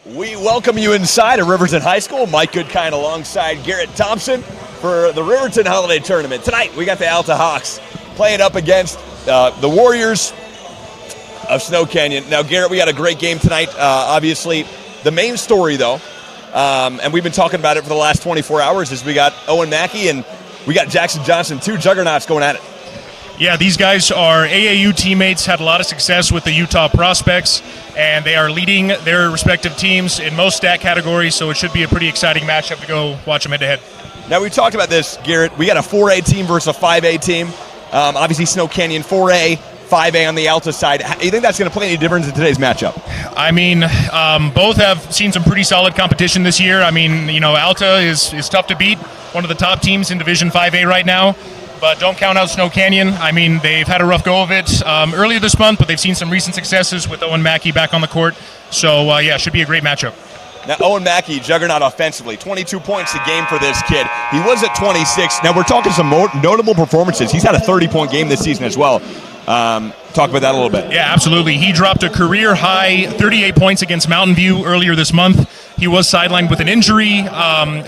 We welcome you inside of Riverton High School. Mike Goodkind alongside Garrett Thompson for the Riverton Holiday Tournament. Tonight, we got the Alta Hawks playing up against the Warriors of Snow Canyon. Now, Garrett, we got a great game tonight. Obviously, the main story, though, and we've been talking about it for the last 24 hours, is we got Owen Mackey and we got Jackson Johnson, two juggernauts going at it. Yeah, these guys are AAU teammates, had a lot of success with the Utah Prospects, and they are leading their respective teams in most stat categories, so it should be a pretty exciting matchup to go watch them head-to-head. Now, we talked about this, Garrett. We got a 4A team versus a 5A team. Obviously, Snow Canyon 4A, 5A on the Alta side. Do you think that's going to play any difference in today's matchup? I mean, both have seen some pretty solid competition this year. I mean, you know, Alta is tough to beat, one of the top teams in Division 5A right now. But don't count out Snow Canyon. I mean, they've had a rough go of it earlier this month, but they've seen some recent successes with Owen Mackey back on the court. So, yeah, should be a great matchup. Now, Owen Mackey, juggernaut offensively, 22 points a game for this kid. He was at 26. Now, we're talking some notable performances. He's had a 30-point game this season as well. Talk about that a little bit. Yeah, absolutely. He dropped a career-high 38 points against Mountain View earlier this month. He was sidelined with an injury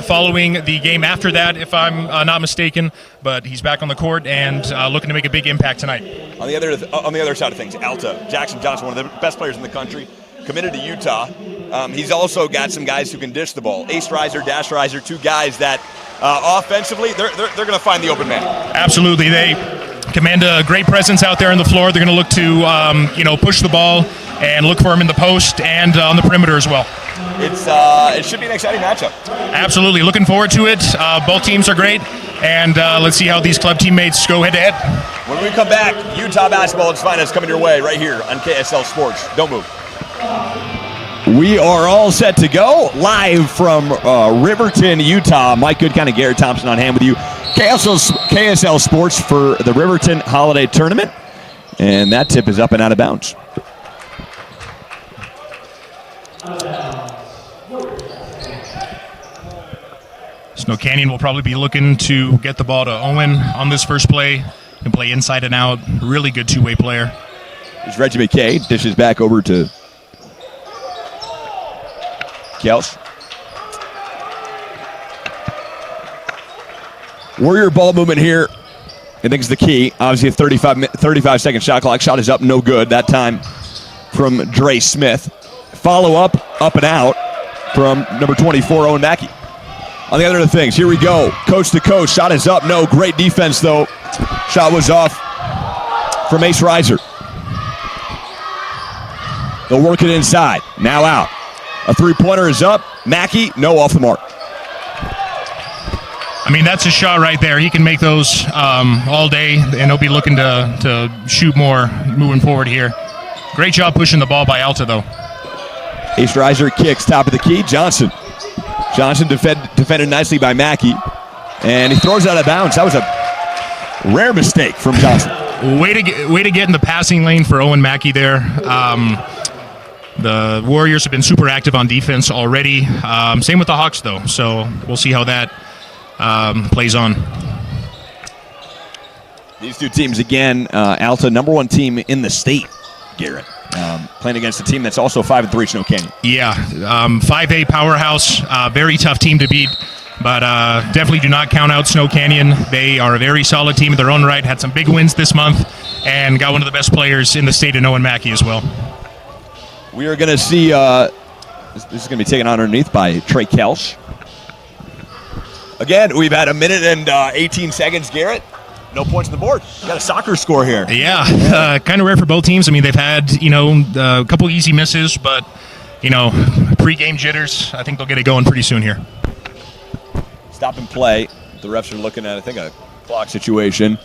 following the game after that, if I'm not mistaken. But he's back on the court and looking to make a big impact tonight. On the other side of things, Alta, Jackson Johnson, one of the best players in the country, committed to Utah. He's also got some guys who can dish the ball. Ace Riser, Dash Riser, two guys that offensively, they're going to find the open man. Absolutely. They command a great presence out there on the floor. They're going to look to push the ball and look for him in the post and on the perimeter as well. It should be an exciting matchup. Absolutely. Looking forward to it. Both teams are great, and let's see how these club teammates go head-to-head. When we come back, Utah basketball and finest coming your way right here on KSL Sports. Don't move. We are all set to go live from Riverton, Utah. Mike Goodkind and Garrett Thompson on hand with you. KSL Sports for the Riverton Holiday Tournament. And that tip is up and out of bounds. Snow Canyon will probably be looking to get the ball to Owen on this first play and play inside and out. Really good two-way player. Here's Reggie McKay. Dishes back over to Kels. Warrior ball movement here, I think, is the key. Obviously, a 35-second shot clock. Shot is up, no good. That time from Dre Smith. Follow up and out from number 24, Owen Mackey. On the other things, here we go. Coast to coast. Shot is up, no. Great defense, though. Shot was off from Ace Riser. They'll work it inside. Now out. A three-pointer is up. Mackey, no, off the mark. I mean, that's a shot right there. He can make those all day, and he'll be looking to shoot more moving forward here. Great job pushing the ball by Alta, though. Ace Riser kicks top of the key. Johnson defended nicely by Mackey, and he throws it out of bounds. That was a rare mistake from Johnson. Way to get in the passing lane for Owen Mackey there. The Warriors have been super active on defense already. Same with the Hawks, though, so we'll see how that plays on. These two teams, again, Alta, number one team in the state, Garrett, playing against a team that's also 5-3, Snow Canyon. Yeah, 5A powerhouse, very tough team to beat, but definitely do not count out Snow Canyon. They are a very solid team in their own right, had some big wins this month, and got one of the best players in the state in Owen Mackey as well. We are going to see, this is going to be taken underneath by Trey Kelsch. Again, we've had a minute and 18 seconds, Garrett. No points on the board. Got a soccer score here. Yeah, kind of rare for both teams. I mean, they've had, a couple easy misses, but, pre-game jitters. I think they'll get it going pretty soon here. Stop and play. The refs are looking at, I think, a clock situation.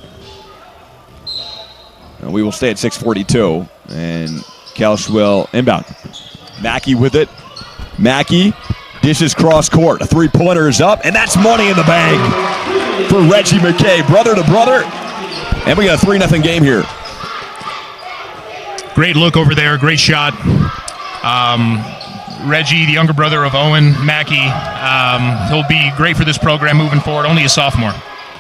We will stay at 6:42, and Kelsch will inbound. Mackey with it. Mackey dishes cross court. A three-pointer is up, and that's money in the bank for Reggie McKay. Brother to brother. And we got a 3-0 game here. Great look over there. Great shot. Reggie, the younger brother of Owen Mackey, he'll be great for this program moving forward. Only a sophomore.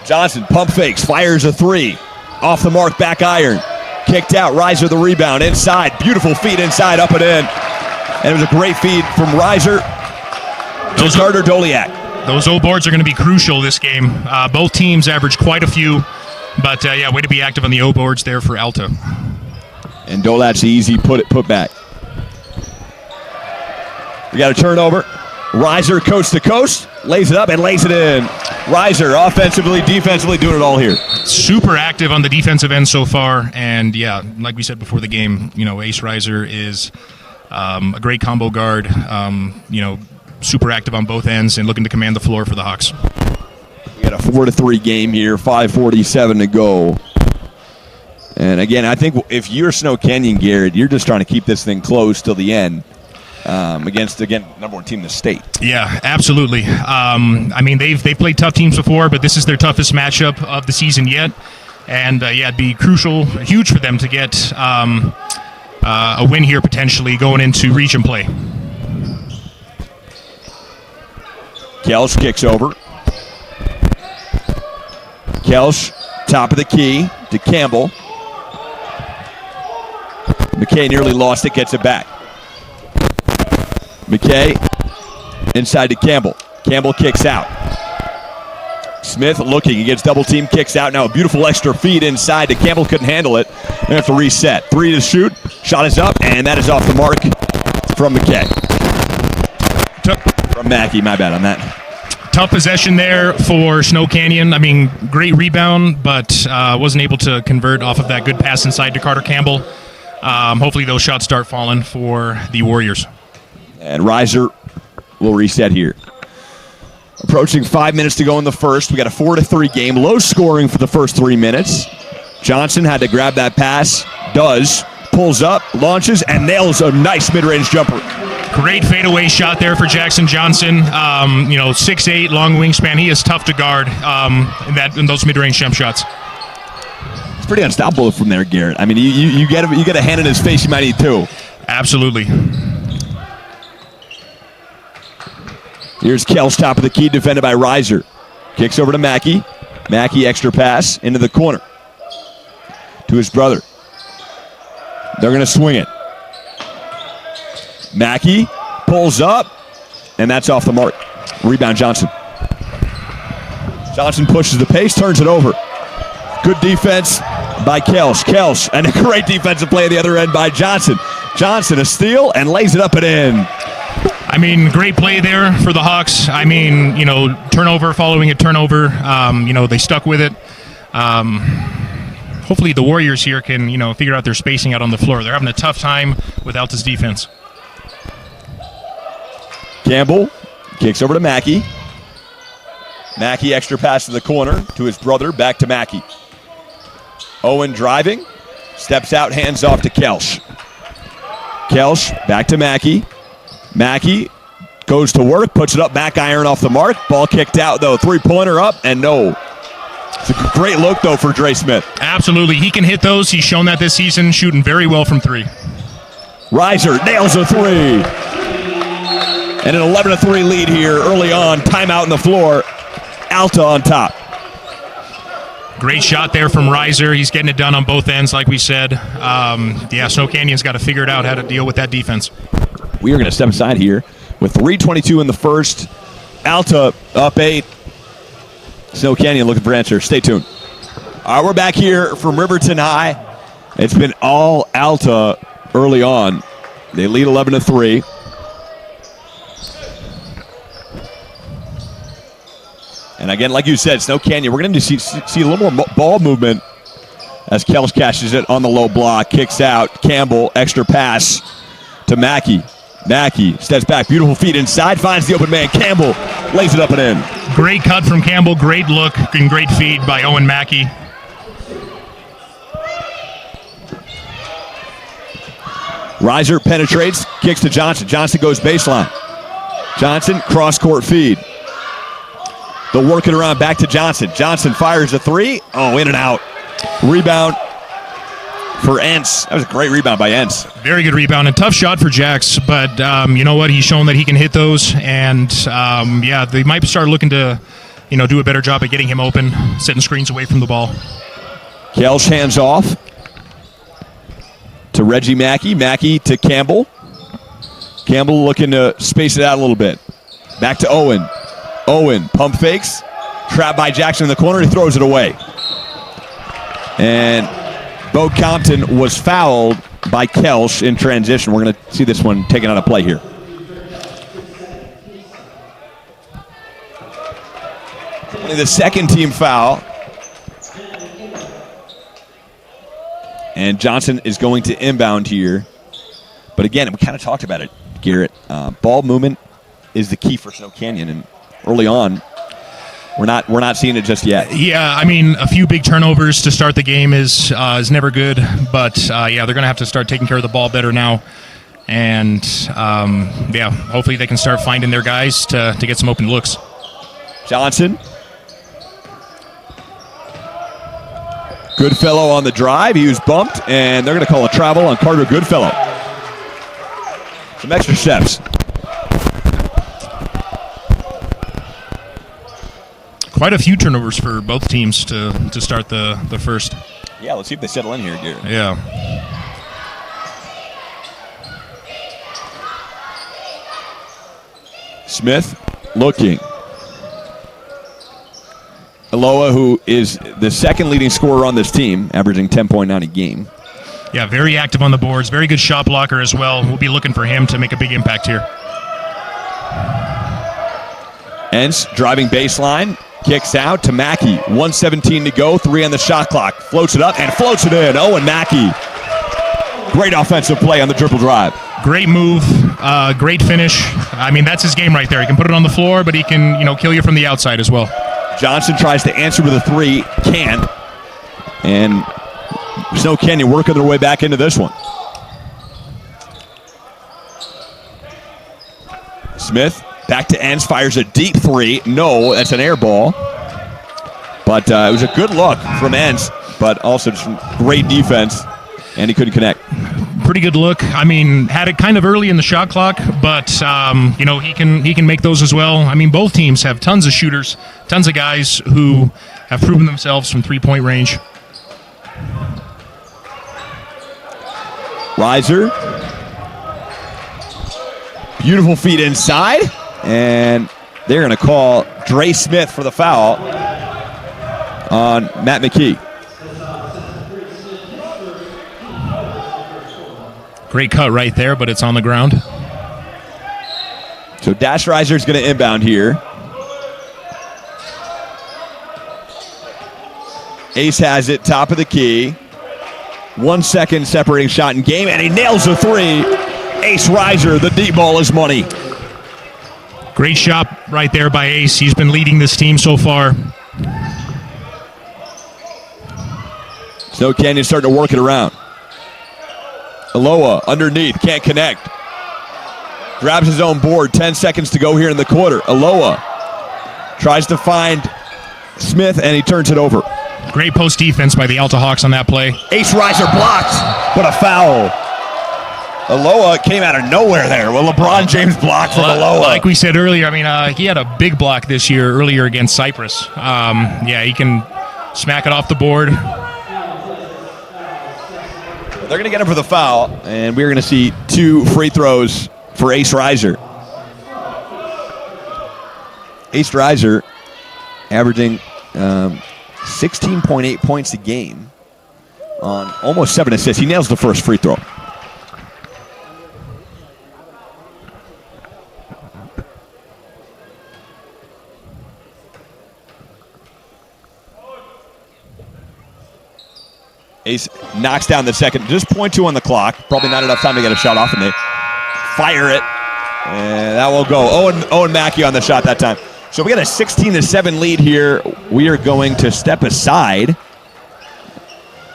Johnson pump fakes, fires a three. Off the mark, back iron. Kicked out, Riser the rebound. Inside, beautiful feet inside, up and in. And it was a great feed from Reiser to Carter Doliak. Those O boards are going to be crucial this game. Both teams averaged quite a few, but way to be active on the O boards there for Alta. And Doliak's easy put back. We got a turnover. Reiser coast to coast, lays it up and lays it in. Reiser offensively, defensively doing it all here. Super active on the defensive end so far, and like we said before the game, Ace Reiser is a great combo guard. Super active on both ends and looking to command the floor for the Hawks. We got a 4-3 game here, 5:47 to go. And again, I think if you're Snow Canyon, Garrett, you're just trying to keep this thing close till the end against, again, number one team in the state. Yeah, absolutely. They've played tough teams before, but this is their toughest matchup of the season yet. And, it'd be crucial, huge for them to get a win here potentially going into region play. Kelsch kicks over. Kelsch, top of the key to Campbell. McKay nearly lost it, gets it back. McKay inside to Campbell. Campbell kicks out. Smith looking, he gets double team, kicks out. Now a beautiful extra feed inside to Campbell, couldn't handle it. They have to reset. 3 to shoot, shot is up, and that is off the mark from McKay. From Mackey, my bad on that. Tough possession there for Snow Canyon. Great rebound, but wasn't able to convert off of that good pass inside to Carter Campbell. Hopefully those shots start falling for the Warriors. And Reiser will reset here. Approaching 5 minutes to go in the first. We got a 4-3 game. Low scoring for the first 3 minutes. Johnson had to grab that pass. Does. Pulls up, launches, and nails a nice mid-range jumper. Great fadeaway shot there for Jackson Johnson. 6'8", long wingspan. He is tough to guard in those mid-range jump shots. It's pretty unstoppable from there, Garrett. You get a hand in his face, you might need two. Absolutely. Here's Kelsch, top of the key, defended by Reiser. Kicks over to Mackey. Mackey, extra pass into the corner to his brother. They're going to swing it. Mackey pulls up, and that's off the mark. Rebound, Johnson. Johnson pushes the pace, turns it over. Good defense by Kelsch. Kelsch, and a great defensive play at the other end by Johnson. Johnson, a steal, and lays it up and in. Great play there for the Hawks. Turnover following a turnover. They stuck with it. Hopefully the Warriors here can, figure out their spacing out on the floor. They're having a tough time with Alta's defense. Campbell kicks over to Mackey. Mackey, extra pass to the corner to his brother, back to Mackey. Owen driving, steps out, hands off to Kelsch. Kelsch, back to Mackey. Mackey goes to work, puts it up, back iron off the mark. Ball kicked out, though. Three-pointer up, and no. It's a great look, though, for Dre Smith. Absolutely. He can hit those. He's shown that this season, shooting very well from three. Reiser nails a three. And an 11-3 lead here early on. Timeout on the floor. Alta on top. Great shot there from Reiser. He's getting it done on both ends, like we said. Snow Canyon's got to figure it out how to deal with that defense. We are going to step aside here with 3:22 in the first. Alta up 8. Snow Canyon looking for answers. Stay tuned. All right, we're back here from Riverton High. It's been all Alta early on. They lead 11-3. And again, like you said, Snow Canyon, we're going to see a little more ball movement as Kelsch catches it on the low block, kicks out. Campbell, extra pass to Mackey. Mackey steps back, beautiful feet inside, finds the open man. Campbell lays it up and in. Great cut from Campbell, great look, and great feed by Owen Mackey. Reiser penetrates, kicks to Johnson. Johnson goes baseline. Johnson, cross-court feed. They'll work it around back to Johnson. Johnson fires a three. Oh, in and out. Rebound for Entz. That was a great rebound by Entz. Very good rebound and tough shot for Jax, but you know what? He's shown that he can hit those, and they might start looking to, do a better job at getting him open, setting screens away from the ball. Kelsch hands off to Reggie Mackey. Mackey to Campbell. Campbell looking to space it out a little bit. Back to Owen. Owen, pump fakes. Trapped by Jackson in the corner. He throws it away. And Bo Compton was fouled by Kelsch in transition. We're going to see this one taken out of play here. Only the second team foul. And Johnson is going to inbound here. But again, we kind of talked about it, Garrett. Ball movement is the key for Snow Canyon, and early on, we're not seeing it just yet. Yeah, I mean, a few big turnovers to start the game is never good, but yeah, they're going to have to start taking care of the ball better now, and yeah, hopefully they can start finding their guys to get some open looks. Johnson. Goodfellow on the drive. He was bumped, and they're going to call a travel on Carter Goodfellow. Some extra steps. Quite a few turnovers for both teams to start the first. Yeah, let's see if they settle in here, Garrett. Yeah. Smith looking. Aloha, who is the second leading scorer on this team, averaging 10.9 a game. Yeah, very active on the boards. Very good shot blocker as well. We'll be looking for him to make a big impact here. Ents driving baseline. Kicks out to Mackey. 1:17 to go. 3 on the shot clock. Floats it up and floats it in. Owen Mackey. Great offensive play on the triple drive. Great move. Great finish. I mean, that's his game right there. He can put it on the floor, but he can, kill you from the outside as well. Johnson tries to answer with a 3. Can't. And Snow Canyon working their way back into this one. Smith back to Ents, fires a deep 3. No, that's an air ball. But it was a good look from Ents, but also some great defense, and he couldn't connect. Pretty good look. I mean, had it kind of early in the shot clock, but he can make those as well. I mean, both teams have tons of shooters, tons of guys who have proven themselves from 3-point range. Reiser. Beautiful feet inside. And they're going to call Dre Smith for the foul on Matt McKee. Great cut right there, but it's on the ground. So Dash Reiser is going to inbound here. Ace has it, top of the key. 1 second separating shot in game, and he nails a 3. Ace Reiser, the deep ball is money. Great shot right there by Ace. He's been leading this team so far. Snow Canyon starting to work it around. Aloha underneath, can't connect. Grabs his own board, 10 seconds to go here in the quarter. Aloha tries to find Smith, and he turns it over. Great post defense by the Alta Hawks on that play. Ace Reiser blocked, but a foul. Aloha came out of nowhere there. Well, LeBron James blocked from Aloha. Like we said earlier, I mean, he had a big block this year earlier against Cyprus. Yeah, he can smack it off the board. They're going to get him for the foul, and we're going to see 2 free throws for Ace Reiser. Ace Reiser averaging 16.8 points a game on almost 7 assists. He nails the first free throw. Ace knocks down the second. Just 0.2 on the clock. Probably not enough time to get a shot off, and they fire it. And that will go. Owen Mackey on the shot that time. So we got a 16-7 lead here. We are going to step aside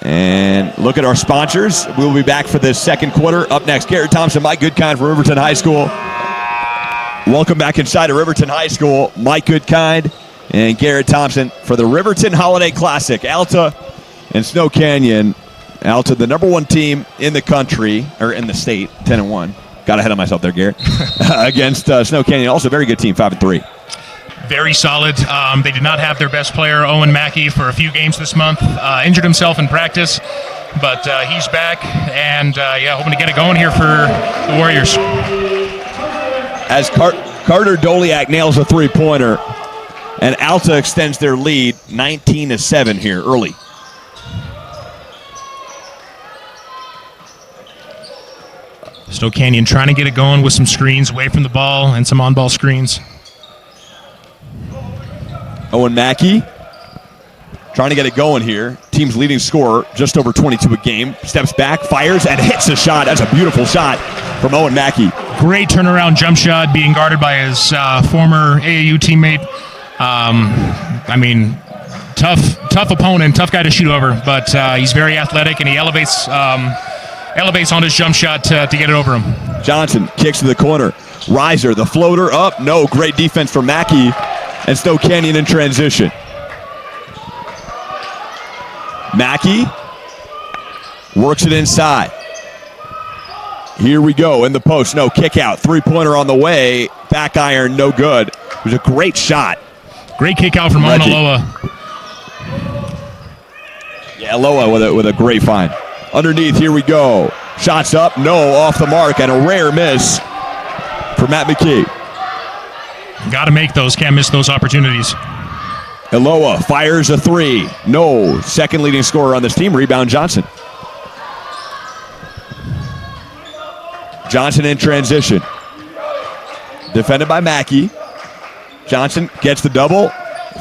and look at our sponsors. We'll be back for the second quarter. Up next, Garrett Thompson, Mike Goodkind from Riverton High School. Welcome back inside of Riverton High School. Mike Goodkind and Garrett Thompson for the Riverton Holiday Classic. Alta and Snow Canyon. Alta, the number 1 team in the country, or in the state, 10-1. Got ahead of myself there, Garrett. Against Snow Canyon, also a very good team, 5-3. Very solid. They did not have their best player, Owen Mackey, for a few games this month. Injured himself in practice, but he's back, and hoping to get it going here for the Warriors. as Carter Doliak nails a three-pointer, and Alta extends their lead 19-7 here early. Snow Canyon trying to get it going with some screens away from the ball and some on-ball screens. Owen Mackey trying to get it going here. Team's leading scorer, just over 22 a game. Steps back, fires, and hits a shot. That's a beautiful shot from Owen Mackey. Great turnaround jump shot being guarded by his former AAU teammate. I mean, tough opponent, tough guy to shoot over, but he's very athletic, and he elevates on his jump shot to get it over him. Johnson kicks to the corner. Reiser, the floater up. No, great defense from Mackey, and Snow Canyon in transition. Mackey works it inside. Here we go in the post. No, kick out. Three-pointer on the way. Back iron, no good. It was a great shot. Great kick out from Reggie. Loa. Yeah, Loa with a great find. Underneath, here we go. Shots up, no, off the mark, and a rare miss for Matt McKee. Got to make those, can't miss those opportunities. Eloa fires a three. No. Second leading scorer on this team. Rebound Johnson. Johnson in transition. Defended by Mackey. Johnson gets the double.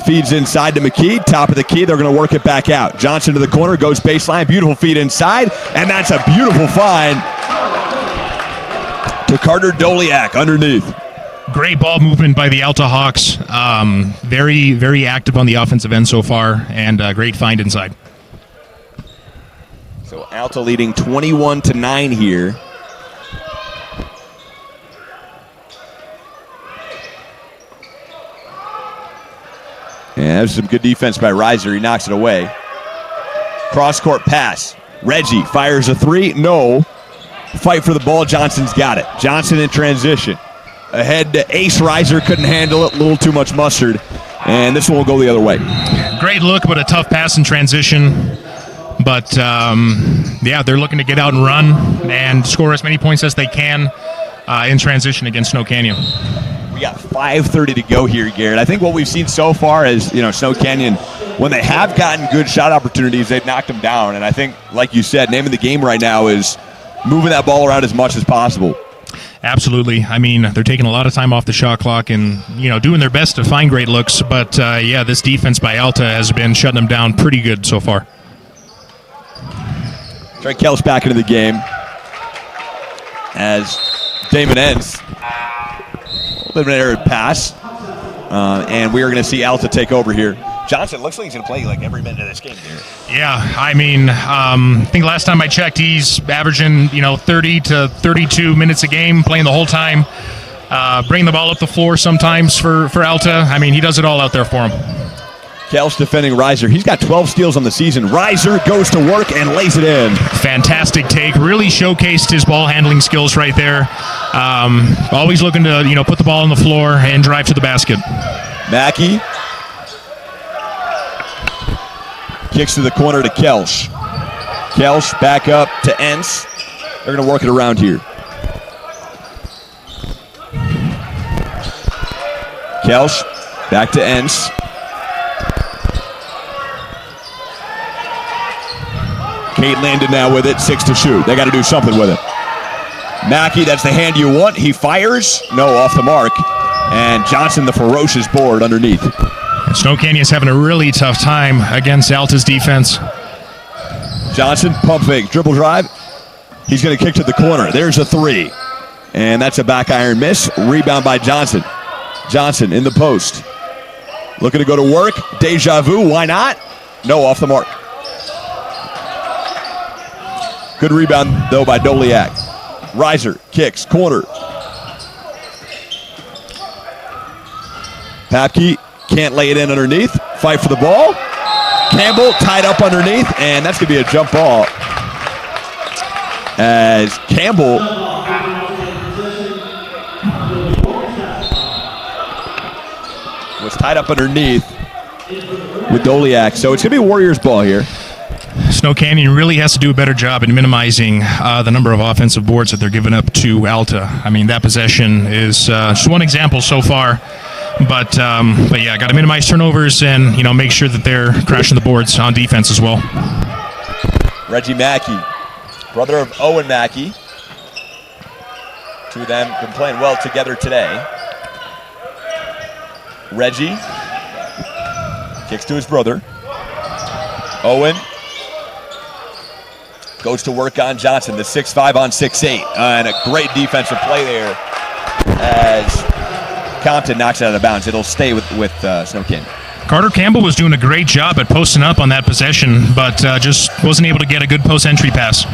Feeds inside to McKee. Top of the key. They're going to work it back out. Johnson to the corner. Goes baseline. Beautiful feed inside. And that's a beautiful find to Carter Doliak underneath. Great ball movement by the Alta Hawks. Very, very active on the offensive end so far, and great find inside. So Alta leading 21-9 here. And there's some good defense by Reiser. He knocks it away. Cross-court pass. Reggie fires a three. No. Fight for the ball. Johnson's got it. Johnson in transition. Ahead to Ace. Reiser couldn't handle it. A little too much mustard. And this one will go the other way. Great look, but a tough pass in transition. But, yeah, they're looking to get out and run and score as many points as they can in transition against Snow Canyon. We got 5:30 to go here, Garrett. I think what we've seen so far is, Snow Canyon, when they have gotten good shot opportunities, they've knocked them down. And I think, like you said, name of the game right now is moving that ball around as much as possible. Absolutely. I mean, they're taking a lot of time off the shot clock and, doing their best to find great looks. But, yeah, this defense by Alta has been shutting them down pretty good so far. Trey Kelch back into the game as Damon ends. Eliminated pass. And we are going to see Alta take over here. Johnson looks like he's going to play like every minute of this game here. Yeah, I mean, I think last time I checked, he's averaging 30 to 32 minutes a game, playing the whole time, bringing the ball up the floor sometimes for Alta. I mean, he does it all out there for him. Kelch defending Reiser. He's got 12 steals on the season. Reiser goes to work and lays it in. Fantastic take. Really showcased his ball handling skills right there. Always looking to put the ball on the floor and drive to the basket. Mackey kicks to the corner to Kelch. Kelch back up to Entz. They're going to work it around here. Kelch back to Entz. Kate Landon now with it, 6 to shoot. They got to do something with it. Mackey, that's the hand you want. He fires. No, off the mark. And Johnson, the ferocious board underneath. Snow Canyon's having a really tough time against Alta's defense. Johnson, pump fake, dribble drive. He's going to kick to the corner. There's a three. And that's a back iron miss. Rebound by Johnson. Johnson in the post. Looking to go to work. Deja vu, why not? No, off the mark. Good rebound, though, by Doliak. Reiser kicks, corner. Papke can't lay it in underneath. Fight for the ball. Campbell tied up underneath, and that's going to be a jump ball. As Campbell was tied up underneath with Doliak. So it's going to be Warriors ball here. Snow Canyon really has to do a better job in minimizing the number of offensive boards that they're giving up to Alta. I mean, that possession is just one example so far. But yeah, got to minimize turnovers and, make sure that they're crashing the boards on defense as well. Reggie Mackey, brother of Owen Mackey. Two of them been playing well together today. Reggie kicks to his brother. Owen goes to work on Johnson, the 6'5" on 6'8", and a great defensive play there as Compton knocks it out of bounds. It'll stay with Snow Canyon. Carter Campbell was doing a great job at posting up on that possession, but just wasn't able to get a good post-entry pass.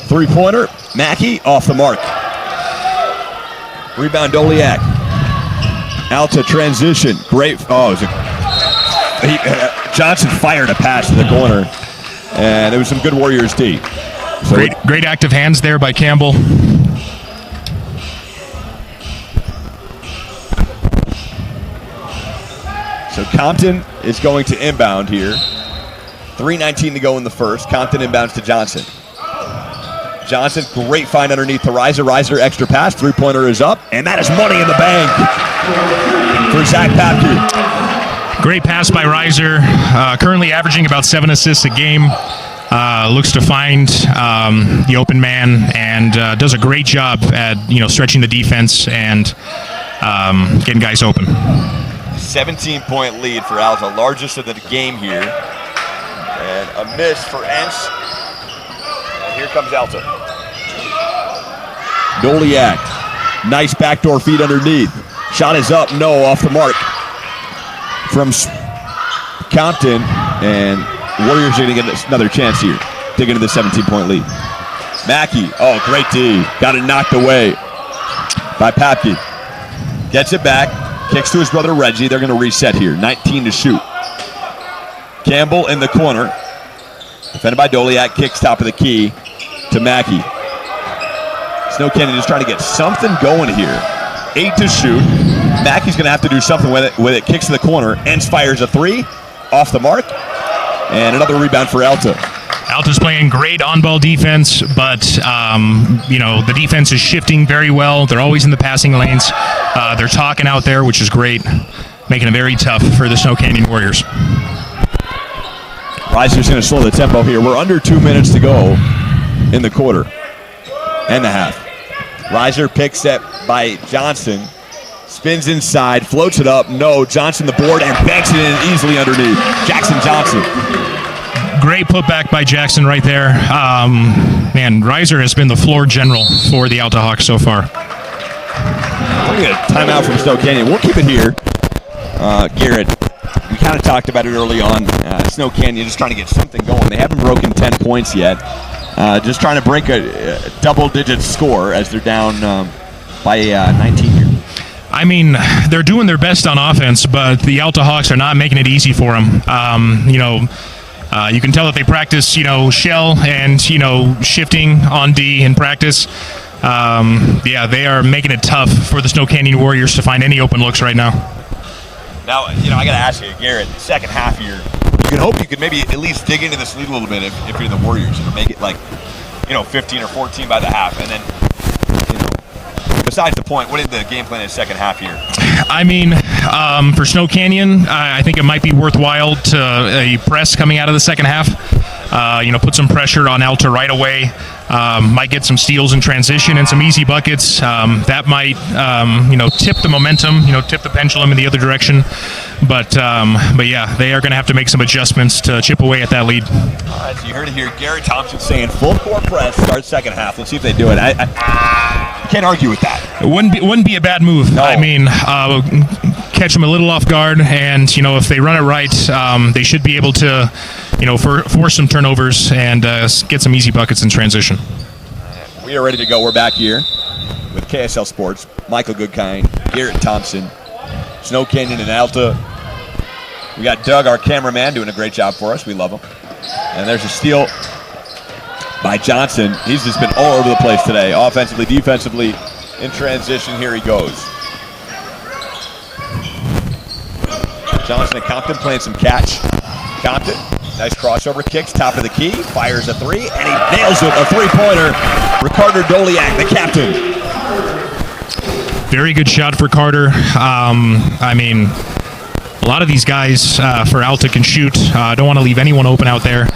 Three-pointer, Mackey off the mark. Rebound, Doliak. Alta transition. Great. Johnson fired a pass to the corner, and it was some good Warriors D. So great active hands there by Campbell. So Compton is going to inbound here. 3:19 to go in the first. Compton inbounds to Johnson. Johnson, great find underneath to Reiser. Reiser, extra pass. Three-pointer is up, and that is money in the bank for Zach Papke. Great pass by Reiser. Currently averaging about 7 assists a game. Looks to find the open man and does a great job at stretching the defense and getting guys open. 17-point lead for Alta, largest of the game here. And a miss for Entz. And here comes Alta. Doliak, nice backdoor feed underneath. Shot is up, no, off the mark. From Compton, and Warriors are going to get another chance here. Dig into the 17-point lead. Mackey, great D. Got it knocked away by Papke. Gets it back. Kicks to his brother Reggie. They're going to reset here. 19 to shoot. Campbell in the corner. Defended by Doliak. Kicks top of the key to Mackey. Snow Canyon just trying to get something going here. 8 to shoot. Mackey's going to have to do something with it. Kicks to the corner. Entz fires a three. Off the mark. And another rebound for Alta. Alta's playing great on-ball defense, but, the defense is shifting very well. They're always in the passing lanes. They're talking out there, which is great, making it very tough for the Snow Canyon Warriors. Reiser's going to slow the tempo here. We're under 2 minutes to go in the quarter and a half. Reiser picks it by Johnson. Spins inside, floats it up. No, Johnson the board and banks it in easily underneath. Jackson Johnson. Great putback by Jackson right there. Reiser has been the floor general for the Alta Hawks so far. We're going to get a timeout from Snow Canyon. We'll keep it here. Garrett, we kind of talked about it early on. Snow Canyon just trying to get something going. They haven't broken 10 points yet. Just trying to break a double-digit score as they're down by 19 here. I mean, they're doing their best on offense, but the Alta Hawks are not making it easy for them. You can tell that they practice, shell and, shifting on D in practice. They are making it tough for the Snow Canyon Warriors to find any open looks right now. Now, I got to ask you, Garrett, second half here, you can hope you could maybe at least dig into this lead a little bit if you're the Warriors and make it 15 or 14 by the half. And then, besides the point, what is the game plan in the second half here? I mean, for Snow Canyon, I think it might be worthwhile to press coming out of the second half. Put some pressure on Alta right away. Might get some steals in transition and some easy buckets. That might, tip the momentum, tip the pendulum in the other direction. But yeah, they are going to have to make some adjustments to chip away at that lead. All right, so you heard it here. Gary Thompson saying full court press, start second half. Let's see if they do it. I can't argue with that. It wouldn't be a bad move. No. I mean, catch them a little off guard, and if they run it right, they should be able to, force some turnovers and get some easy buckets in transition. We are ready to go. We're back here with KSL Sports. Michael Goodkind, Garrett Thompson, Snow Canyon and Alta. We got Doug, our cameraman, doing a great job for us. We love him. And there's a steal by Johnson. He's just been all over the place today, offensively, defensively, in transition. Here he goes. Johnson and Compton playing some catch. Compton, nice crossover kicks, top of the key, fires a three, and he nails it, a three-pointer. Ricardo Doliak, the captain. Very good shot for Carter. I mean, a lot of these guys for Alta can shoot. Don't want to leave anyone open out there.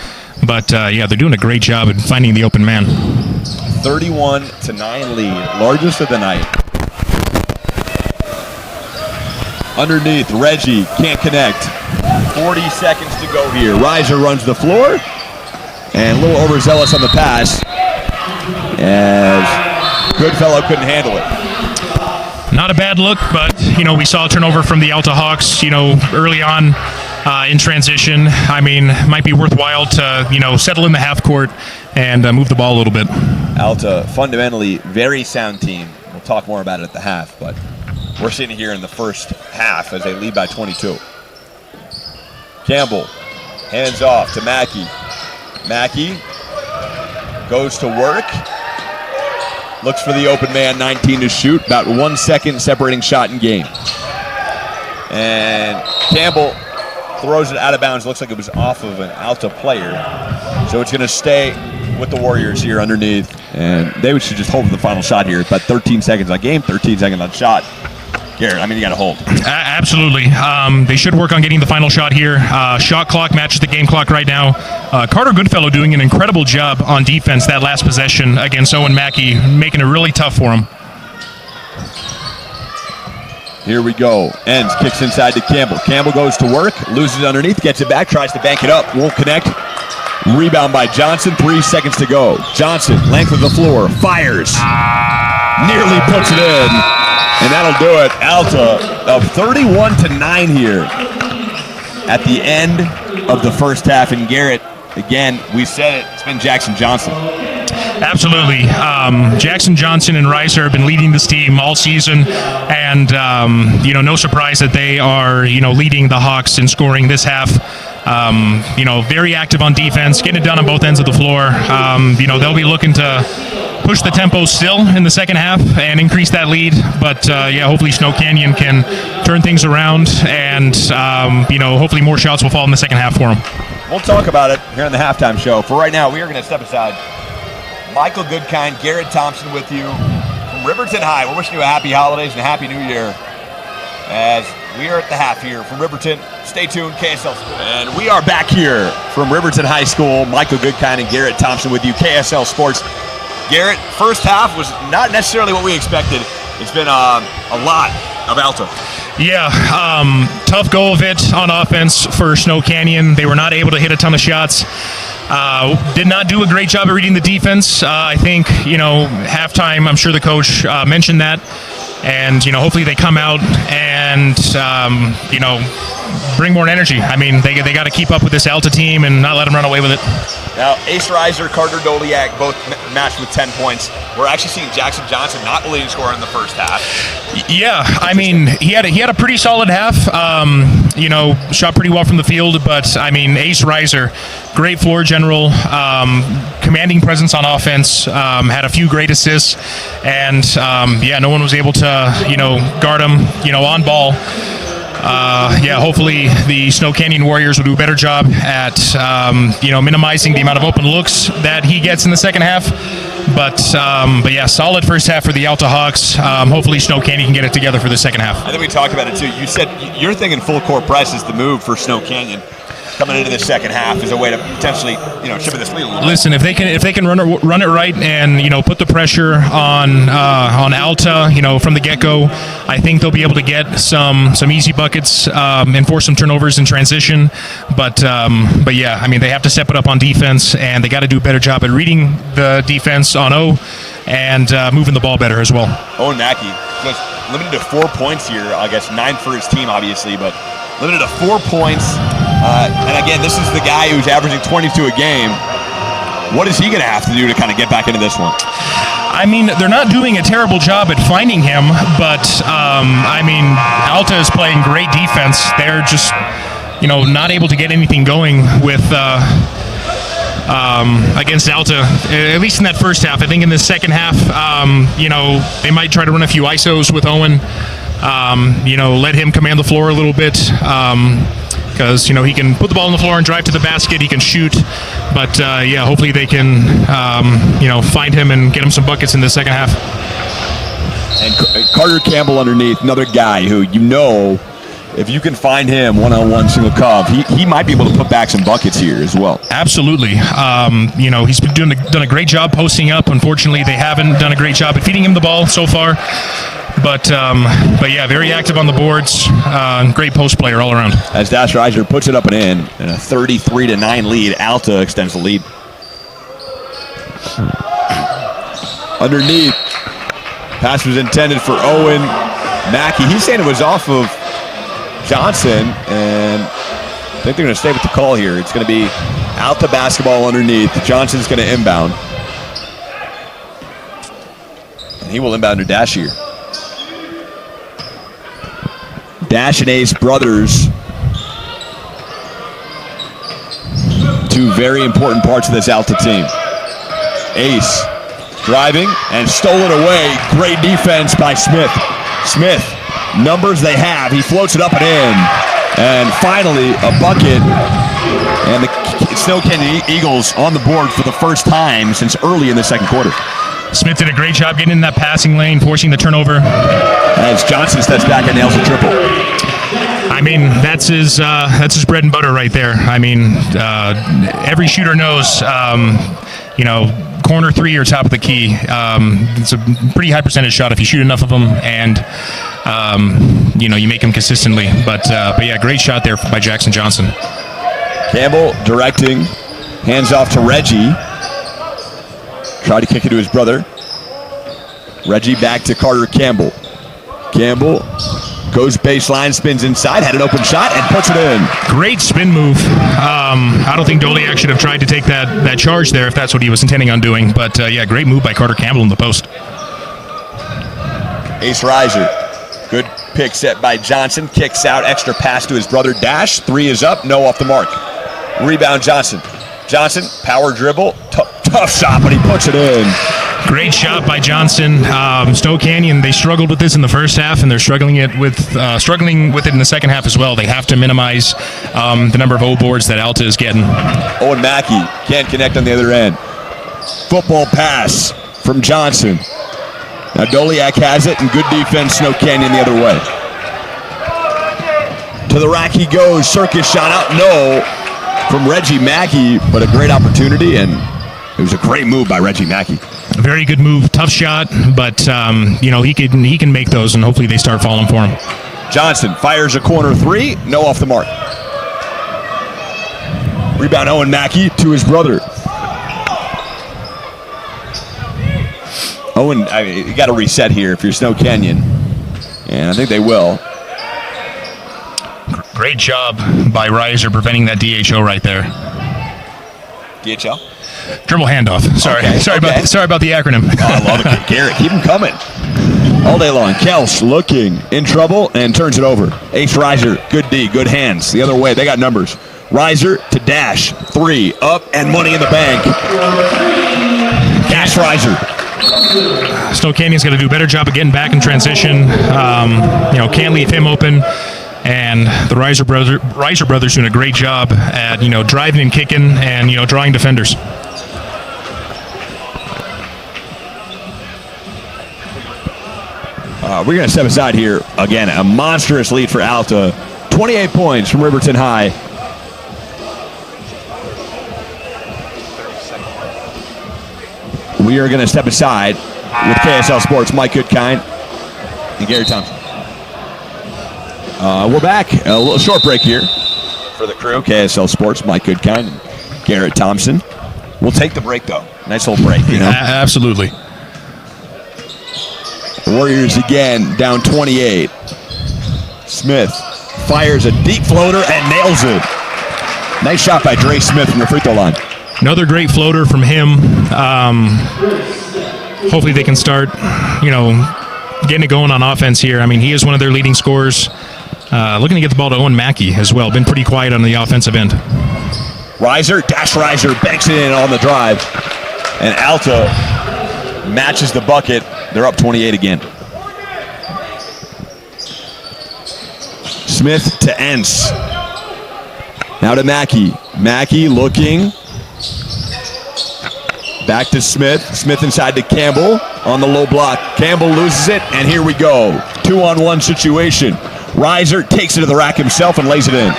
But, yeah, they're doing a great job at finding the open man. 31-9 lead, largest of the night. Underneath, Reggie can't connect. 40 seconds to go here. Reiser runs the floor. And a little overzealous on the pass. As Goodfellow couldn't handle it. Not a bad look, but, we saw a turnover from the Alta Hawks, early on in transition. I mean, might be worthwhile to, settle in the half court and move the ball a little bit. Alta, fundamentally, very sound team. We'll talk more about it at the half, but we're sitting here in the first half as they lead by 22. Campbell, hands off to Mackey. Mackey goes to work. Looks for the open man, 19 to shoot. About 1 second separating shot in game. And Campbell throws it out of bounds. Looks like it was off of an Alta player. So it's going to stay with the Warriors here underneath. And they should just hold the final shot here. About 13 seconds on game, 13 seconds on shot. Garrett, I mean, you got to hold. Absolutely. They should work on getting the final shot here. Shot clock matches the game clock right now. Carter Goodfellow doing an incredible job on defense that last possession against Owen Mackey, making it really tough for him. Here we go. Ends, kicks inside to Campbell. Campbell goes to work, loses underneath, gets it back, tries to bank it up, won't connect. Rebound by Johnson, 3 seconds to go. Johnson, length of the floor, fires. Nearly puts it in. And that'll do it. Alta up 31-9 here at the end of the first half. And Garrett, again, we said it, it's been Jackson Johnson. Absolutely. Jackson Johnson and Reiser have been leading this team all season. And, no surprise that they are, leading the Hawks in scoring this half. Very active on defense, getting it done on both ends of the floor. They'll be looking to push the tempo still in the second half and increase that lead. But, hopefully Snow Canyon can turn things around and, hopefully more shots will fall in the second half for them. We'll talk about it here in the halftime show. For right now, we are going to step aside. Michael Goodkind, Garrett Thompson with you from Riverton High. We're wishing you a happy holidays and a happy new year as we are at the half here from Riverton. Stay tuned, KSL Sports. And we are back here from Riverton High School. Michael Goodkind and Garrett Thompson with you, KSL Sports. Garrett, first half was not necessarily what we expected. It's been a lot of Alta. Yeah, tough go of it on offense for Snow Canyon. They were not able to hit a ton of shots. Did not do a great job at reading the defense. I think, halftime, I'm sure the coach mentioned that. And, hopefully they come out and, bring more energy. I mean, they got to keep up with this Alta team and not let them run away with it. Now, Ace Reiser, Carter Doliak, both matched with 10 points. We're actually seeing Jackson Johnson not the leading scorer in the first half. Yeah, I mean, he had a pretty solid half. Shot pretty well from the field, but I mean, Ace Reiser, great floor general, commanding presence on offense, had a few great assists, and no one was able to guard him, on ball. Hopefully the Snow Canyon Warriors will do a better job at, minimizing the amount of open looks that he gets in the second half. But solid first half for the Alta Hawks. Hopefully Snow Canyon can get it together for the second half. I think we talked about it too. You said you're thinking full court press is the move for Snow Canyon coming into the second half as a way to potentially, chip this lead a little bit. Listen, if they can run it right and put the pressure on Alta, from the get-go, I think they'll be able to get some easy buckets and force some turnovers in transition. But yeah, I mean, they have to step it up on defense, and they got to do a better job at reading the defense on O and moving the ball better as well. Owen Mackey was limited to 4 points here. I guess 9 for his team, obviously, but limited to 4 points. And again, this is the guy who's averaging 22 a game. What is he going to have to do to kind of get back into this one? I mean, they're not doing a terrible job at finding him, but, Alta is playing great defense. They're just, not able to get anything going with against Alta, at least in that first half. I think in the second half, they might try to run a few ISOs with Owen. Let him command the floor a little bit. Because, he can put the ball on the floor and drive to the basket. He can shoot. But, hopefully they can, find him and get him some buckets in the second half. And Carter Campbell underneath, another guy who if you can find him one-on-one single cov, he might be able to put back some buckets here as well. Absolutely. He's been done a great job posting up. Unfortunately, they haven't done a great job at feeding him the ball so far. But yeah, very active on the boards. Great post player all around. As Dash Reiser puts it up and in a 33-9 lead, Alta extends the lead. Underneath, pass was intended for Owen Mackey. He's saying it was off of Johnson, and I think they're going to stay with the call here. It's going to be Alta basketball underneath. Johnson's going to inbound. And he will inbound to Dash here. Dash and Ace brothers. Two very important parts of this Alta team. Ace driving and stolen away. Great defense by Smith. Smith, numbers they have. He floats it up and in. And finally, a bucket. And the Snow Canyon Eagles on the board for the first time since early in the second quarter. Smith did a great job getting in that passing lane, forcing the turnover. As Johnson steps back and nails a triple. I mean, that's his bread and butter right there. I mean, every shooter knows, corner three or top of the key. It's a pretty high percentage shot if you shoot enough of them, and you make them consistently. But yeah, great shot there by Jackson Johnson. Campbell directing, hands off to Reggie. Tried to kick it to his brother. Reggie back to Carter Campbell. Campbell goes baseline, spins inside, had an open shot, and puts it in. Great spin move. I don't think Doliak should have tried to take that charge there if that's what he was intending on doing. But, yeah, great move by Carter Campbell in the post. Ace Reiser. Good pick set by Johnson. Kicks out, extra pass to his brother Dash. Three is up, no off the mark. Rebound Johnson. Johnson, power dribble. Tough shot, but he puts it in. Great shot by Johnson. Snow Canyon, they struggled with this in the first half, and they're struggling with it in the second half as well. They have to minimize the number of O boards that Alta is getting. Owen Mackey can't connect on the other end. Football pass from Johnson. Now Doliak has it, and good defense, Snow Canyon the other way. To the rack he goes. Circus shot out, no, from Reggie Mackey, but a great opportunity, and it was a great move by Reggie Mackey. A very good move, tough shot, but he can make those, and hopefully they start falling for him. Johnson fires a corner three, no off the mark. Rebound Owen Mackey to his brother. Owen, you got to reset here if you're Snow Canyon, and I think they will. Great job by Reiser preventing that DHO right there. DHL? Dribble handoff. Sorry about the acronym. Oh, I love it. Garrett, keep him coming. All day long. Kels looking in trouble and turns it over. Ace Reiser, good D, good hands. The other way, they got numbers. Reiser to Dash. Three, up, and money in the bank. Dash Reiser. Snow Canyon's got to do a better job of getting back in transition. Can't leave him open. And the Reiser brothers doing a great job at, driving and kicking and, drawing defenders. We're going to step aside here. Again, a monstrous lead for Alta. 28 points from Riverton High. We are going to step aside with KSL Sports, Mike Goodkind and Gary Thompson. We're back. A little short break here for the crew. KSL Sports, Mike Goodkind and Garrett Thompson. We'll take the break, though. Nice little break, Absolutely. Warriors again, down 28. Smith fires a deep floater and nails it. Nice shot by Dre Smith from the free throw line. Another great floater from him. Hopefully they can start, getting it going on offense here. I mean, he is one of their leading scorers. Looking to get the ball to Owen Mackey as well. Been pretty quiet on the offensive end. Dash Reiser banks it in on the drive. And Alta matches the bucket. They're up 28 again. Smith to Entz. Now to Mackey. Mackey looking. Back to Smith. Smith inside to Campbell on the low block. Campbell loses it, and here we go. 2-on-1 situation. Reiser takes it to the rack himself and lays it in.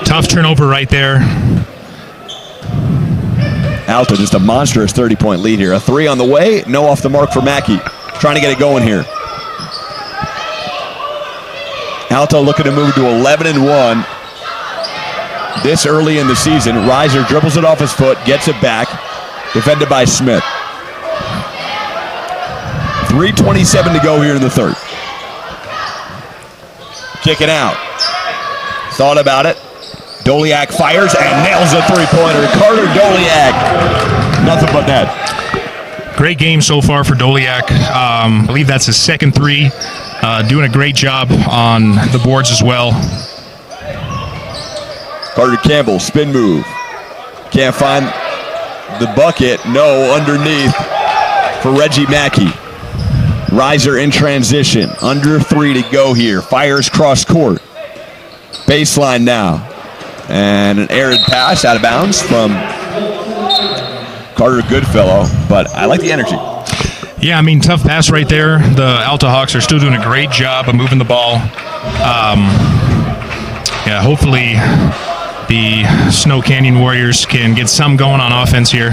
Tough turnover right there. Alta just a monstrous 30-point lead here. A three on the way, no off the mark for Mackey. Trying to get it going here. Alta looking to move to 11-1 this early in the season. Reiser dribbles it off his foot, gets it back, defended by Smith. 3:27 to go here in the third. Kicking out. Thought about it. Doliak fires and nails a three-pointer. Carter Doliak. Nothing but net. Great game so far for Doliak. I believe that's his second three. Doing a great job on the boards as well. Carter Campbell, spin move. Can't find the bucket. No, underneath for Reggie Mackey. Reiser in transition. Under three to go here. Fires cross court. Baseline now. And an errant pass out of bounds from Carter Goodfellow. But I like the energy. Yeah, I mean, tough pass right there. The Alta Hawks are still doing a great job of moving the ball. Yeah, hopefully the Snow Canyon Warriors can get some going on offense here.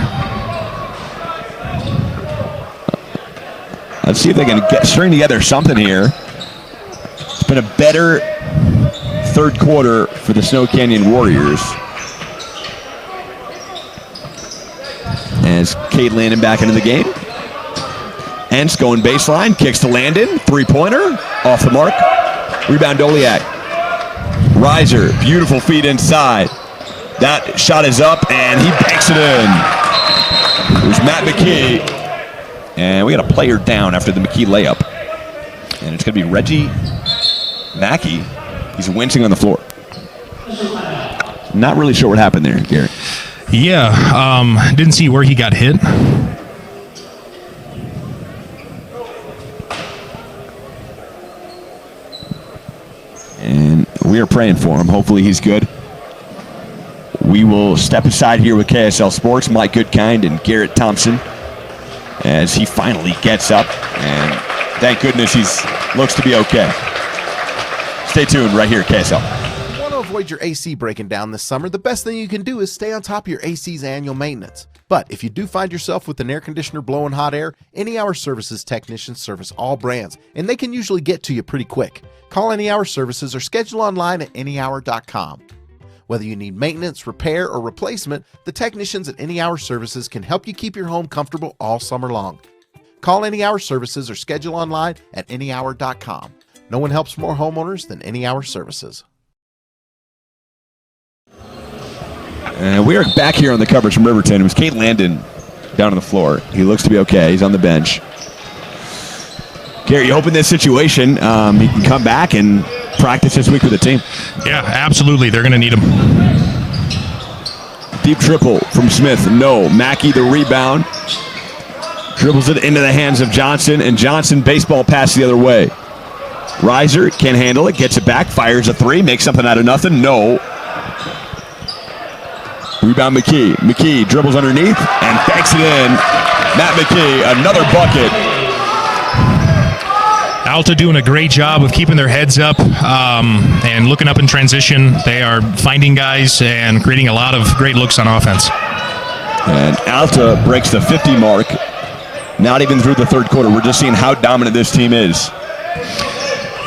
Let's see if they can string together something here. It's been a better third quarter for the Snow Canyon Warriors. As Cade Landon back into the game. Entz going baseline, kicks to Landon. Three-pointer, off the mark. Rebound Doliak. Reiser, beautiful feed inside. That shot is up, and he banks it in. There's Matt McKee. And we got a player down after the McKee layup. And it's going to be Reggie Mackey. He's wincing on the floor. Not really sure what happened there, Gary. Yeah, didn't see where he got hit. And we are praying for him. Hopefully he's good. We will step aside here with KSL Sports, Mike Goodkind and Garrett Thompson, as he finally gets up, and thank goodness he looks to be okay. Stay tuned right here at KSL. Want to avoid your AC breaking down this summer? The best thing you can do is stay on top of your AC's annual maintenance. But if you do find yourself with an air conditioner blowing hot air, Any Hour Services technicians service all brands, and they can usually get to you pretty quick. Call Any Hour Services or schedule online at anyhour.com. Whether you need maintenance, repair, or replacement, the technicians at Any Hour Services can help you keep your home comfortable all summer long. Call Any Hour Services or schedule online at anyhour.com. No one helps more homeowners than Any Hour Services. And we are back here on the coverage from Riverton. It was Cade Landon down on the floor. He looks to be okay. He's on the bench. Gary, you hope in this situation he can come back and practice this week with the team? Yeah, absolutely. They're going to need him. Deep triple from Smith. No. Mackey the rebound. Dribbles it into the hands of Johnson, and Johnson baseball pass the other way. Reiser can't handle it. Gets it back. Fires a three. Makes something out of nothing. No. Rebound McKee. McKee dribbles underneath and banks it in. Matt McKee, another bucket. Alta doing a great job of keeping their heads up and looking up in transition. They are finding guys and creating a lot of great looks on offense. And Alta breaks the 50 mark. Not even through the third quarter. We're just seeing how dominant this team is.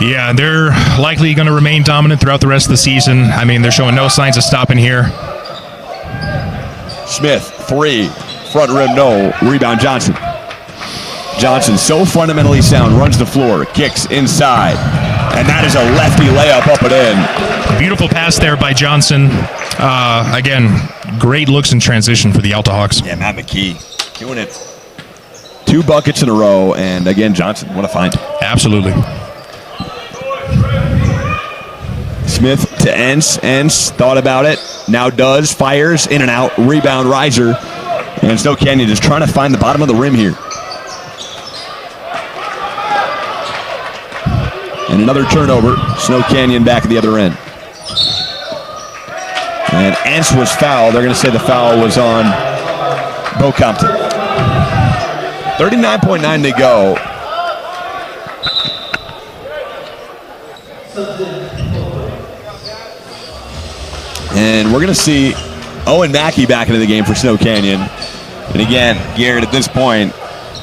Yeah, they're likely going to remain dominant throughout the rest of the season. I mean, they're showing no signs of stopping here. Smith, three. Front rim, no. Rebound, Johnson. Johnson, so fundamentally sound, runs the floor, kicks inside. And that is a lefty layup up and in. Beautiful pass there by Johnson. Again, great looks in transition for the Alta Hawks. Yeah, Matt McKee doing it. 2 buckets in a row, and again, Johnson, what a find. Absolutely. Smith to Entz. Entz thought about it, now does, fires, in and out, rebound, Reiser. And Snow Canyon just trying to find the bottom of the rim here. And another turnover. Snow Canyon back at the other end. And Entz was fouled. They're going to say the foul was on Bo Compton. 39.9 to go. And we're going to see Owen Mackey back into the game for Snow Canyon. And again, Garrett, at this point,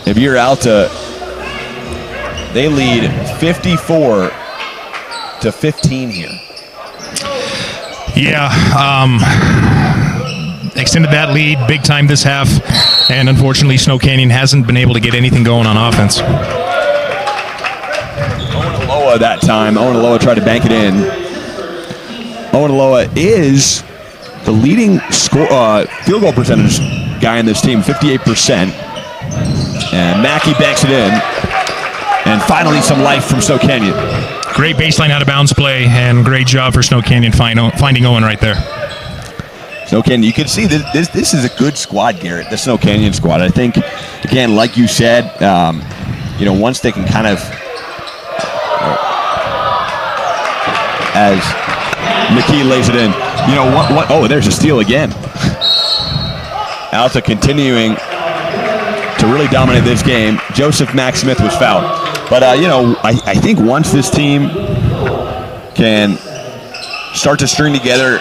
if you're Alta, they lead 54-15 here. Yeah, extended that lead big time this half, and unfortunately Snow Canyon hasn't been able to get anything going on offense. Owen that time. Owen tried to bank it in. Owen is the leading field goal percentage guy in this team, 58%. And Mackey banks it in. And finally some life from Snow Canyon. Great baseline out of bounds play, and great job for Snow Canyon finding Owen right there. Snow Canyon, you can see this is a good squad, Garrett, the Snow Canyon squad. I think, again, like you said, once they can kind of, as McKee lays it in, there's a steal again. Alta continuing to really dominate this game. Joseph Max Smith was fouled. But, I think once this team can start to string together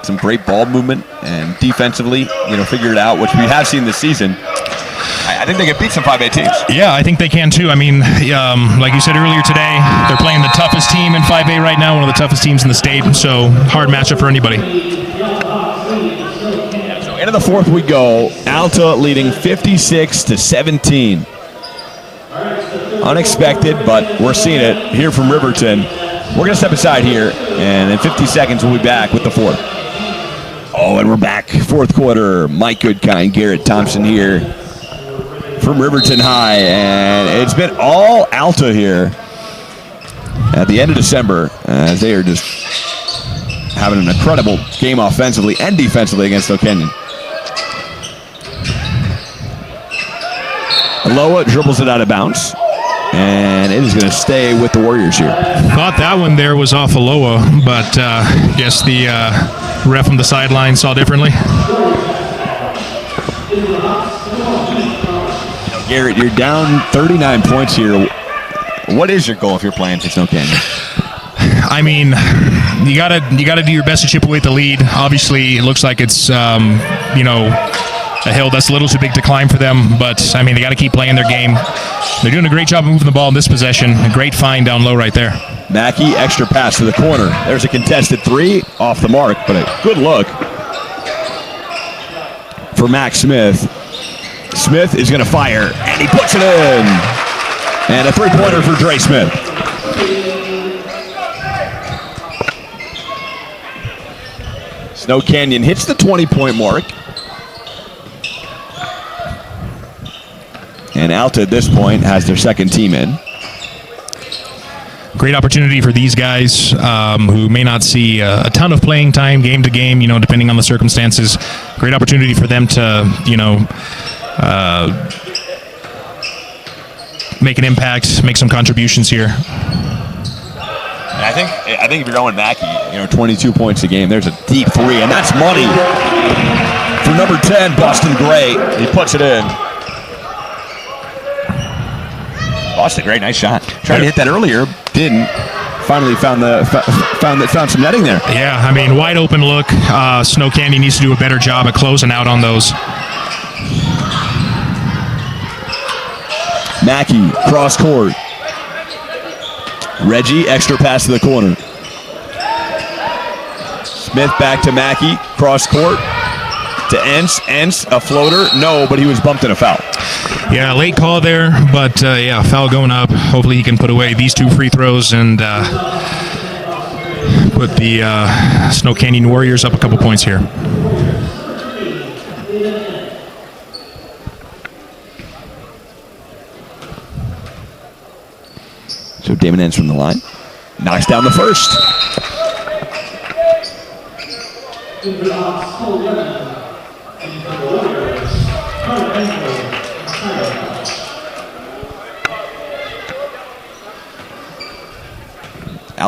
some great ball movement and defensively, figure it out, which we have seen this season, I think they can beat some 5A teams. Yeah, I think they can too. I mean, like you said earlier today, they're playing the toughest team in 5A right now, one of the toughest teams in the state, so hard matchup for anybody. So into the fourth we go, Alta leading 56-17. Unexpected, but we're seeing it here from Riverton. We're going to step aside here, and in 50 seconds we'll be back with the fourth. Oh, and we're back. Fourth quarter. Mike Goodkind, Garrett Thompson here from Riverton High, and it's been all Alta here at the end of December, as they are just having an incredible game offensively and defensively against Snow Canyon. Aloha dribbles it out of bounds, and it is going to stay with the Warriors here. Thought that one there was off Aloha, but guess the ref on the sideline saw differently. Garrett, you're down 39 points here. What is your goal if you're playing for Snow Canyon? I mean, you gotta do your best to chip away at the lead. Obviously, it looks like it's a hill that's a little too big to climb for them, but I mean, they got to keep playing their game. They're doing a great job of moving the ball in this possession. A great find down low right there. Mackey, extra pass to the corner. There's a contested three, off the mark, but a good look for Max Smith. Smith is going to fire, and he puts it in. And a three-pointer for Dre Smith. Snow Canyon hits the 20-point mark. And Alta at this point has their second team in. Great opportunity for these guys who may not see a ton of playing time game to game, depending on the circumstances. Great opportunity for them to, make an impact, make some contributions here. I think if you're going Mackey, 22 points a game, there's a deep three, and that's money for number 10, Boston Gray. He puts it in. Boston Gray, nice shot. Tried to hit that earlier, didn't. Finally found some netting there. Yeah, I mean, wide open look. Snow Canyon needs to do a better job at closing out on those. Mackey, cross court. Reggie, extra pass to the corner. Smith back to Mackey, cross court to Entz. Entz, a floater. No, but he was bumped in a foul. Yeah, late call there, but foul going up. Hopefully he can put away these two free throws and put the Snow Canyon Warriors up a couple points here. So Damon Entz from the line. Knocks down the first.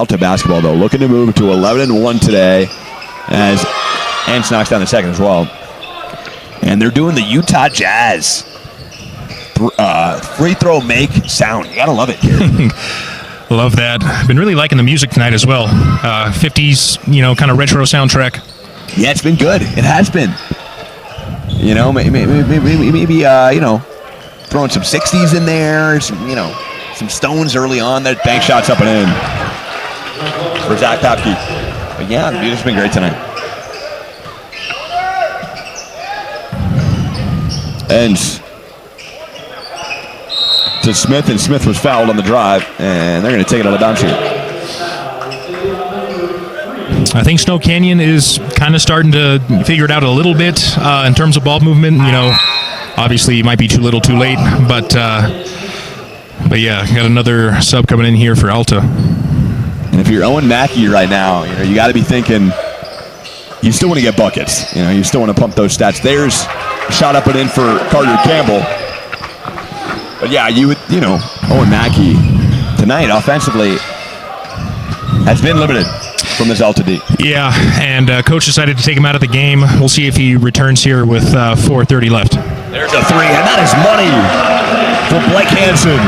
Alta basketball, though, looking to move to 11-1 today as Ents knocks down the second as well. And they're doing the Utah Jazz free throw make sound. You got to love it here. Love that. Been really liking the music tonight as well. 50s, kind of retro soundtrack. Yeah, it's been good. It has been. Maybe throwing some 60s in there, some Stones early on. That bank shots up and in for Zach Papke. But yeah, the music's been great tonight. And to Smith, and Smith was fouled on the drive, and they're going to take it out of bounds here. I think Snow Canyon is kind of starting to figure it out a little bit in terms of ball movement. Obviously it might be too little too late, but yeah, got another sub coming in here for Alta. And if you're Owen Mackey right now, you got to be thinking you still want to get buckets. You still want to pump those stats. There's a shot up and in for Carter Campbell. But yeah, Owen Mackey tonight offensively has been limited from this Alta D. Yeah, and coach decided to take him out of the game. We'll see if he returns here with 4:30 left. There's a three, and that is money for Blake Hansen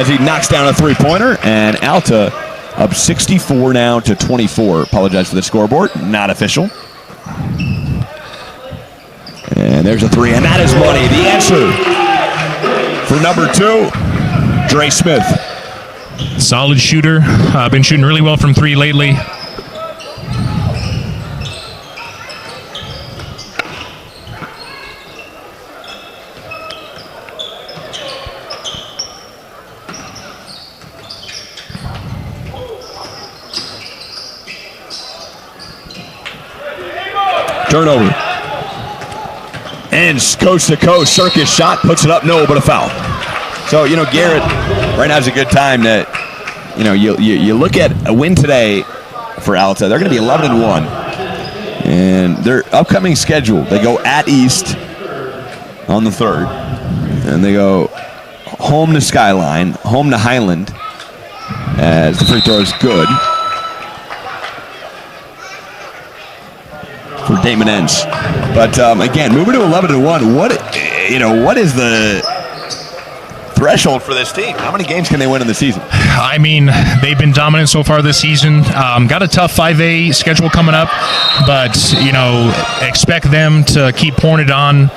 as he knocks down a three-pointer, and Alta up 64 now to 24. Apologize for the scoreboard, not official. And there's a three, and that is money. The answer for number 2, Dre Smith. Solid shooter. Been shooting really well from 3 lately. Turnover. And coast to coast, circus shot, puts it up, no, but a foul. So, Garrett right now is a good time that, you look at a win today for Alta. They're going to be 11-1. And their upcoming schedule, they go at East on the 3rd. And they go home to Skyline, home to Highland, as the free throw is good for Damon Ents. But again, moving to 11-1, what is the threshold for this team? How many games can they win in the season? I mean, they've been dominant so far this season. Got a tough 5A schedule coming up, but expect them to keep pouring it on.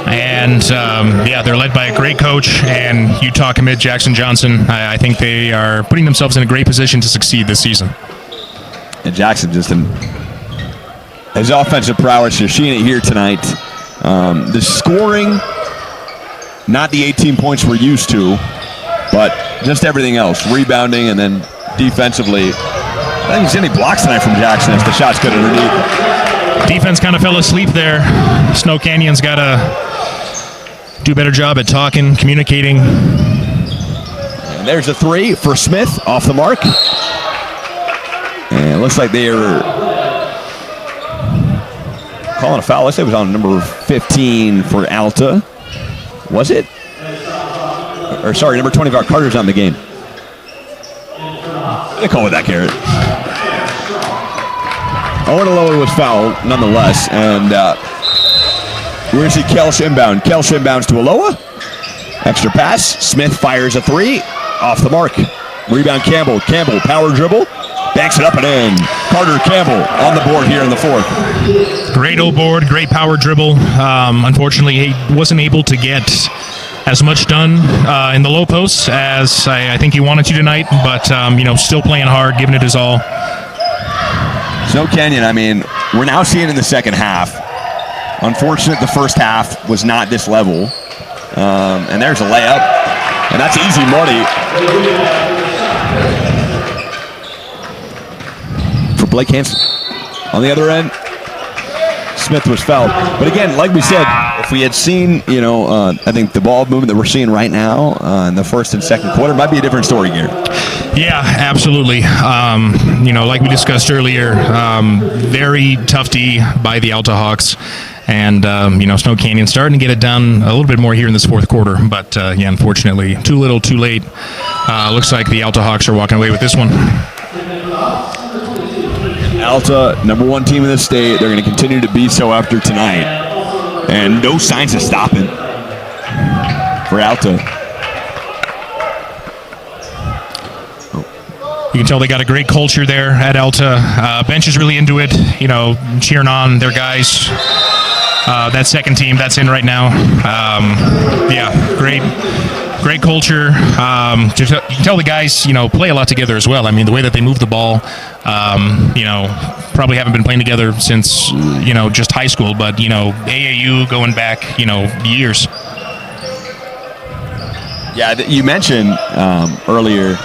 And they're led by a great coach and Utah commit Jackson Johnson. I think they are putting themselves in a great position to succeed this season. And Jackson just his offensive prowess, you're seeing it here tonight. The scoring, not the 18 points we're used to, but just everything else. Rebounding and then defensively. I didn't see any blocks tonight from Jackson as the shot's good underneath. Defense kind of fell asleep there. Snow Canyon's got to do a better job at talking, communicating. And there's a three for Smith off the mark. And it looks like they are calling a foul. Let's say it was on number 15 for Alta. Was it? Or sorry, number 25, Carter's on the game. They call it that, Garrett. Owen Aloha was fouled, nonetheless. And we're going to see Kelsh inbound. Kelsh inbounds to Aloha. Extra pass. Smith fires a three. Off the mark. Rebound Campbell. Campbell, power dribble. Banks it up and in. Carter Campbell on the board here in the 4th. Great old board, great power dribble. Unfortunately, he wasn't able to get as much done in the low post as I think he wanted to tonight, but still playing hard, giving it his all. Snow Canyon, we're now seeing in the second half. Unfortunate the first half was not this level. And there's a layup. And that's easy money for Blake Hansen. On the other end, Smith was fouled. But again, like we said, if we had seen, I think the ball movement that we're seeing right now in the first and second quarter might be a different story here. Yeah, absolutely. Like we discussed earlier, very tough D by the Alta Hawks. And, Snow Canyon starting to get it done a little bit more here in this 4th quarter. But, unfortunately, too little, too late. Looks like the Alta Hawks are walking away with this one. Alta, number 1 team in the state. They're going to continue to be so after tonight. And no signs of stopping for Alta. You can tell they got a great culture there at Alta. Bench is really into it, cheering on their guys. That second team that's in right now. Great culture. You can tell the guys, play a lot together as well. I mean, the way that they move the ball, probably haven't been playing together since, just high school, but, AAU going back, years. Yeah, you mentioned earlier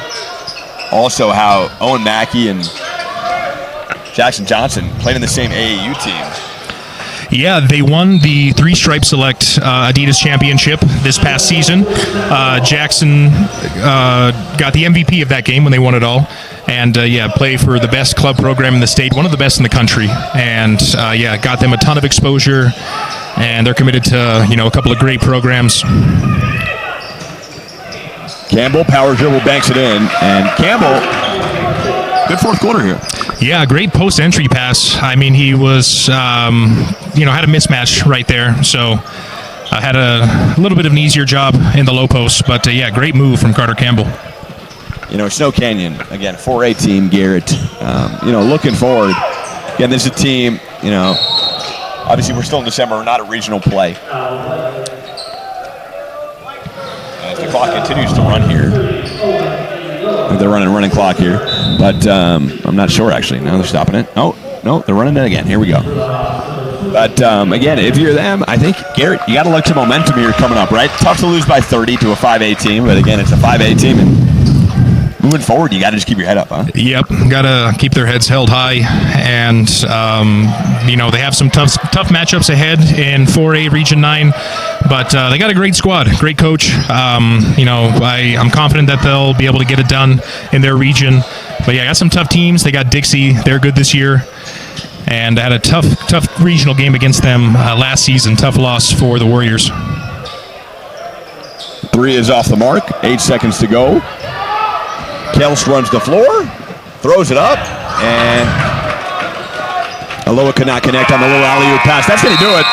also how Owen Mackey and Jackson Johnson played in the same AAU team. Yeah, they won the 3-Stripe Select Adidas Championship this past season. Jackson got the MVP of that game when they won it all. And, play for the best club program in the state, one of the best in the country. And, got them a ton of exposure. And they're committed to, a couple of great programs. Campbell, power dribble, banks it in. And Campbell, good fourth quarter here. Yeah, great post-entry pass. I mean, he was, had a mismatch right there. So had a little bit of an easier job in the low post. But, great move from Carter Campbell. Snow Canyon, again, 4A team, Garrett. Looking forward. Again, this is a team, obviously we're still in December. We're not a regional play. As the clock continues to run here. They're running a running clock here, but I'm not sure actually. Now they're stopping it. Oh, no, they're running it again. Here we go. But again, if you're them, I think, Garrett, you got to look to momentum here coming up, right? Tough to lose by 30 to a 5A team, but again, it's a 5A team, and moving forward, you got to just keep your head up, huh? Yep, got to keep their heads held high, and they have some tough matchups ahead in 4A Region 9, but they got a great squad, great coach. I'm confident that they'll be able to get it done in their region. But got some tough teams. They got Dixie; they're good this year, and had a tough regional game against them last season. Tough loss for the Warriors. 3 is off the mark. 8 seconds to go. Kels runs the floor, throws it up, and Aloha cannot connect on the little alley-oop pass. That's going to do it.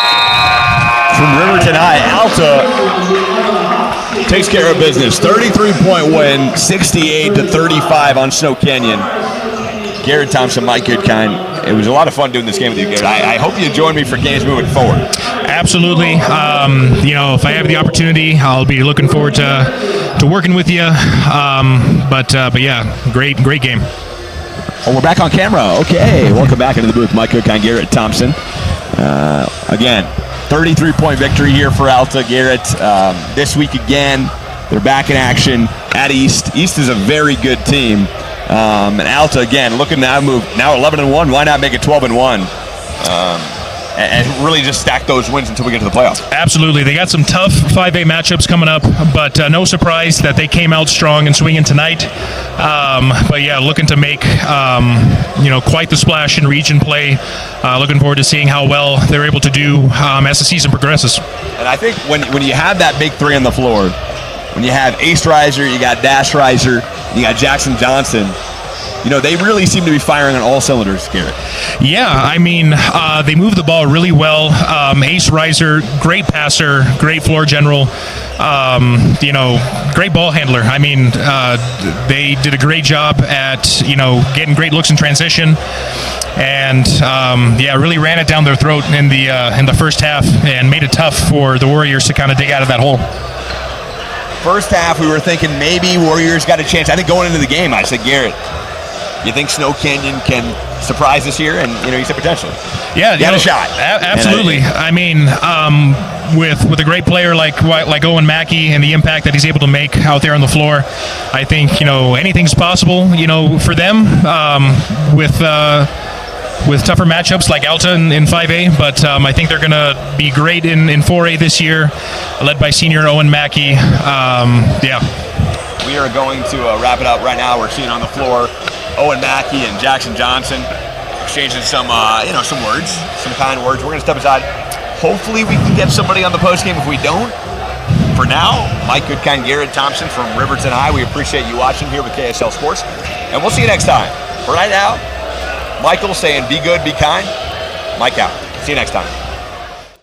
From Riverton High, Alta takes care of business. 33-point win, 68-35 on Snow Canyon. Garrett Thompson, Mike Goodkind. It was a lot of fun doing this game with you, Garrett. I hope you join me for games moving forward. Absolutely. If I have the opportunity, I'll be looking forward to working with you. Great game. Oh, we're back on camera. Okay, welcome back into the booth. Mike Goodkind, Garrett Thompson. Again, 33-point victory here for Alta. Garrett, this week again, they're back in action at East. East is a very good team. And Alta, again, looking to move now 11-1. Why not make it 12-1? And really just stack those wins until we get to the playoffs. Absolutely. They got some tough 5A matchups coming up, but no surprise that they came out strong and swinging tonight. Looking to make, quite the splash in region play. Looking forward to seeing how well they're able to do as the season progresses. And I think when you have that big 3 on the floor, when you have Ace Reiser, you got Dash Reiser, you got Jackson Johnson, they really seem to be firing on all cylinders, Garrett. Yeah, I mean, they move the ball really well. Ace Reiser, great passer, great floor general, great ball handler. I mean, they did a great job at, getting great looks in transition. And, really ran it down their throat in the first half and made it tough for the Warriors to kind of dig out of that hole. First half, we were thinking maybe Warriors got a chance. I think going into the game, I said, Garrett, you think Snow Canyon can surprise this year? And, you said potentially. Yeah. You got a shot. Absolutely. With a great player like Owen Mackey and the impact that he's able to make out there on the floor, I think, anything's possible, for them with tougher matchups like Alta in 5A, but I think they're going to be great in 4A this year, led by senior Owen Mackey. We are going to wrap it up right now. We're seeing on the floor Owen Mackey and Jackson Johnson exchanging some words, some kind words. We're going to step aside. Hopefully we can get somebody on the postgame. If we don't, for now, Mike Goodkind, Garrett Thompson from Riverton High. We appreciate you watching here with KSL Sports, and we'll see you next time. For right now, Michael saying be good, be kind. Mike out. See you next time.